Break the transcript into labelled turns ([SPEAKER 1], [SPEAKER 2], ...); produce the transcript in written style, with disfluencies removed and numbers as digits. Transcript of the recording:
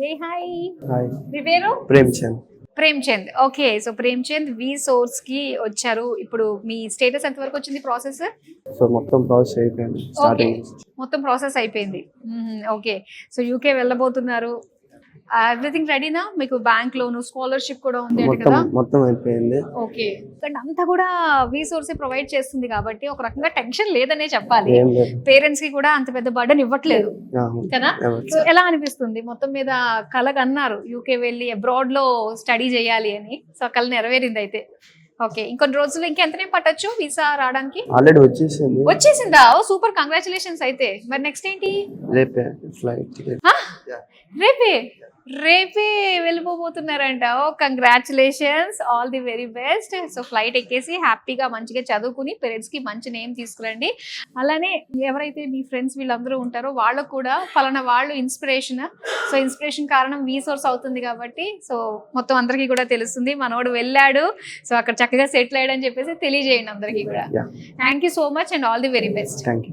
[SPEAKER 1] జై hi.
[SPEAKER 2] Hi,
[SPEAKER 1] మీ పేరు?
[SPEAKER 2] Premchand.
[SPEAKER 1] Premchand. Okay, so Premchand we source కి వచ్చారు. ఇప్పుడు మీ స్టేటస్ ఎంత వరకు వచ్చింది ప్రాసెస్?
[SPEAKER 2] సో మొత్తం ప్రాసెస్ అయిపోయింది,
[SPEAKER 1] ఓకే,
[SPEAKER 2] స్టార్టింగ్.
[SPEAKER 1] మొత్తం ప్రాసెస్ అయిపోయింది. ఓకే, సో యూకే వెళ్ళబోతున్నారు. ఎవ్రీథింగ్ రెడీనా? మీకు బ్యాంక్ లోను, స్కాలర్షిప్ కూడా ఉంది అంటే
[SPEAKER 2] మొత్తం
[SPEAKER 1] కదా?
[SPEAKER 2] మొత్తం అయిపోయింది.
[SPEAKER 1] ఓకే, కానీ అంతా కూడా వి సోర్స్ ప్రొవైడ్ చేస్తుంది కాబట్టి ఒక రకంగా టెన్షన్ లేదనే చెప్పాలి.
[SPEAKER 2] ఏం లేదు.
[SPEAKER 1] పేరెంట్స్ కి కూడా అంత పెద్ద బర్డన్ ఇవ్వట్లేదు
[SPEAKER 2] అవును.
[SPEAKER 1] కదా?
[SPEAKER 2] ఎవరు?
[SPEAKER 1] సో ఎలా అనిపిస్తుంది? మొత్తం మీద కలగన్నారు యూకే వెళ్ళి అబ్రాడ్ లో స్టడీ చేయాలి అని. సో కళ నెరవేరింది అయితే. ఓకే, ఇంకొన్ని రోజులు ఇంకెంతనే పట్టొచ్చు వీసా రావడానికి?
[SPEAKER 2] ఆల్రెడీ వచ్చేసింది.
[SPEAKER 1] వచ్చేసిందా? Oh super, congratulations. అయితే మరి నెక్స్ట్ ఏంటి?
[SPEAKER 2] రేపే ఫ్లైట్.
[SPEAKER 1] రేపే రేపే వెళ్ళిపోబోతున్నారంట. Oh congratulations, all the very best. So flight ఎక్కేసి హ్యాపీగా మంచిగా చదువుకుని పేరెంట్స్ కి మంచి నేమ్ తీసుకురండి. అలానే ఎవరైతే మీ ఫ్రెండ్స్ వీళ్ళందరూ ఉంటారో వాళ్ళకు కూడా ఫలానా వాళ్ళు ఇన్స్పిరేషన్. సో ఇన్స్పిరేషన్ కారణం వి సోర్స్ అవుతుంది కాబట్టి సో మొత్తం అందరికీ కూడా తెలుస్తుంది మనోడు వెళ్ళాడు, సో అక్కడ చక్కగా సెటిల్ అయ్యాడని చెప్పేసి తెలియజేయండి అందరికీ కూడా.
[SPEAKER 2] Yeah.
[SPEAKER 1] Thank you so much and all the very best.
[SPEAKER 2] Thank you.